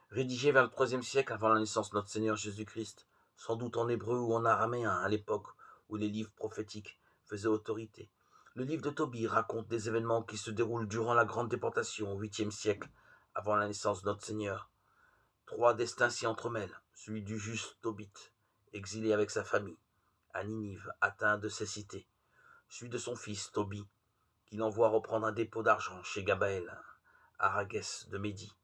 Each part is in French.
rédigé vers le IIIe siècle avant la naissance de notre Seigneur Jésus-Christ, sans doute en hébreu ou en araméen à l'époque où les livres prophétiques faisaient autorité. Le livre de Tobie raconte des événements qui se déroulent durant la grande déportation au 8e siècle avant la naissance de notre Seigneur. Trois destins s'y entremêlent, celui du juste Tobit, exilé avec sa famille, à Ninive, atteint de cécité, celui de son fils Tobie, qu'il envoie reprendre un dépôt d'argent chez Gabaël, Aragès de Médie,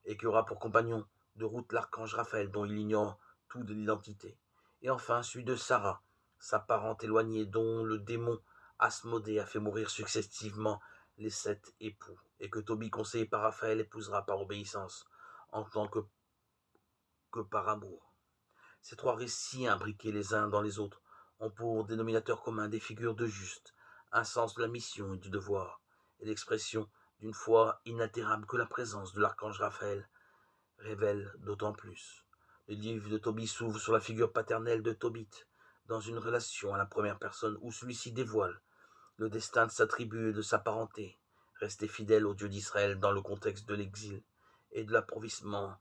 et qui aura pour compagnon de route l'archange Raphaël, dont il ignore tout de l'identité. Et enfin, celui de Sarah, sa parente éloignée, dont le démon Asmodée a fait mourir successivement les 7 époux, et que Tobie, conseillé par Raphaël, épousera par obéissance, en tant que par amour. Ces trois récits, imbriqués les uns dans les autres, ont pour dénominateur commun des figures de juste, un sens de la mission et du devoir, et l'expression d'une foi inaltérable que la présence de l'archange Raphaël révèle d'autant plus. Le livre de Tobie s'ouvre sur la figure paternelle de Tobit, dans une relation à la première personne où celui-ci dévoile le destin de sa tribu et de sa parenté, resté fidèle au Dieu d'Israël dans le contexte de l'exil et de l'appauvrissement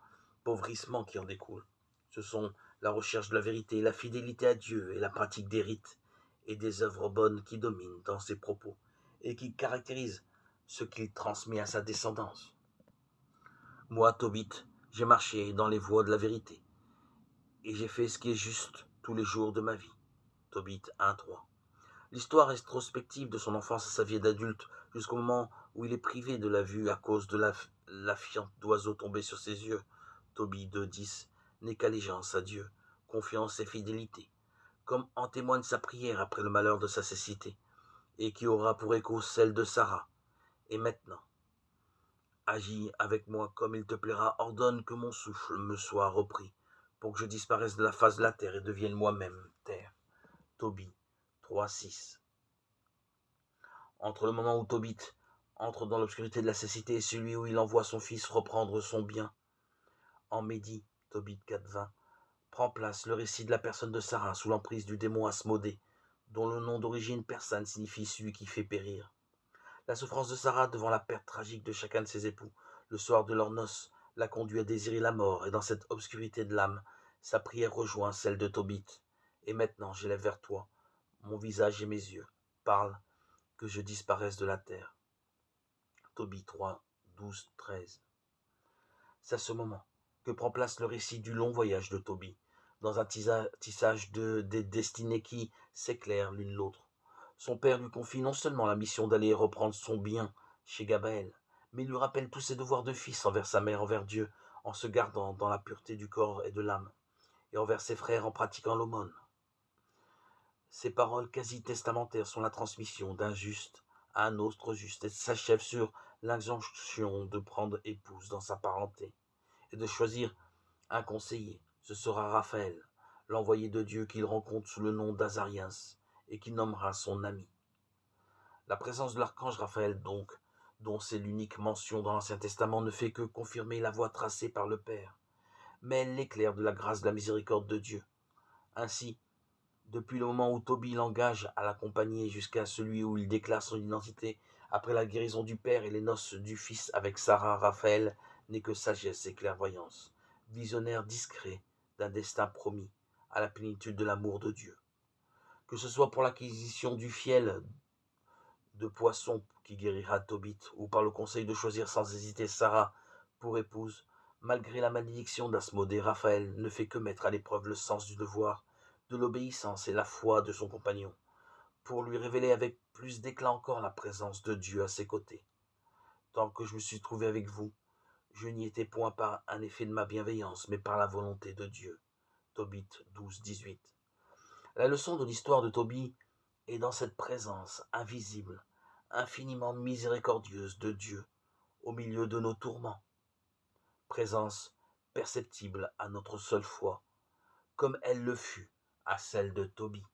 qui en découle. Ce sont la recherche de la vérité, la fidélité à Dieu et la pratique des rites et des œuvres bonnes qui dominent dans ses propos et qui caractérisent ce qu'il transmet à sa descendance. Moi, Tobit, j'ai marché dans les voies de la vérité et j'ai fait ce qui est juste tous les jours de ma vie. Tobit 1.3. L'histoire rétrospective de son enfance à sa vie d'adulte jusqu'au moment où il est privé de la vue à cause de la fiente d'oiseaux tombés sur ses yeux. Tobie 2.10 n'est qu'allégeance à Dieu, confiance et fidélité, comme en témoigne sa prière après le malheur de sa cécité, et qui aura pour écho celle de Sarah. Et maintenant, agis avec moi comme il te plaira, ordonne que mon souffle me soit repris, pour que je disparaisse de la face de la terre et devienne moi-même terre. Tobie 3.6. Entre le moment où Tobit entre dans l'obscurité de la cécité et celui où il envoie son fils reprendre son bien, en Médie, Tobit 4.20, prend place le récit de la personne de Sarah sous l'emprise du démon Asmodée, dont le nom d'origine persane signifie celui qui fait périr. La souffrance de Sarah devant la perte tragique de chacun de ses époux, le soir de leurs noces, la conduit à désirer la mort, et dans cette obscurité de l'âme, sa prière rejoint celle de Tobit. Et maintenant, j'élève vers toi mon visage et mes yeux. Parle, que je disparaisse de la terre. Tobie 3, 12, 13. C'est à ce moment que prend place le récit du long voyage de Tobie, dans un tissage des destinées qui s'éclairent l'une l'autre. Son père lui confie non seulement la mission d'aller reprendre son bien chez Gabaël, mais il lui rappelle tous ses devoirs de fils envers sa mère, envers Dieu, en se gardant dans la pureté du corps et de l'âme, et envers ses frères en pratiquant l'aumône. Ces paroles quasi testamentaires sont la transmission d'un juste à un autre juste et s'achèvent sur l'injonction de prendre épouse dans sa parenté et de choisir un conseiller. Ce sera Raphaël, l'envoyé de Dieu qu'il rencontre sous le nom d'Azarias et qui nommera son ami. La présence de l'archange Raphaël, donc, dont c'est l'unique mention dans l'Ancien Testament, ne fait que confirmer la voie tracée par le Père, mais elle l'éclaire de la grâce de la miséricorde de Dieu. Ainsi, depuis le moment où Tobie l'engage à l'accompagner jusqu'à celui où il déclare son identité, après la guérison du père et les noces du fils avec Sarah, Raphaël n'est que sagesse et clairvoyance, visionnaire discret d'un destin promis à la plénitude de l'amour de Dieu. Que ce soit pour l'acquisition du fiel de poisson qui guérira Tobit, ou par le conseil de choisir sans hésiter Sarah pour épouse, malgré la malédiction d'Asmodée, Raphaël ne fait que mettre à l'épreuve le sens du devoir, de l'obéissance et la foi de son compagnon, pour lui révéler avec plus d'éclat encore la présence de Dieu à ses côtés. Tant que je me suis trouvé avec vous, je n'y étais point par un effet de ma bienveillance, mais par la volonté de Dieu. Tobit 12, 18. La leçon de l'histoire de Tobie est dans cette présence invisible, infiniment miséricordieuse de Dieu au milieu de nos tourments. Présence perceptible à notre seule foi, comme elle le fut à celle de Tobie.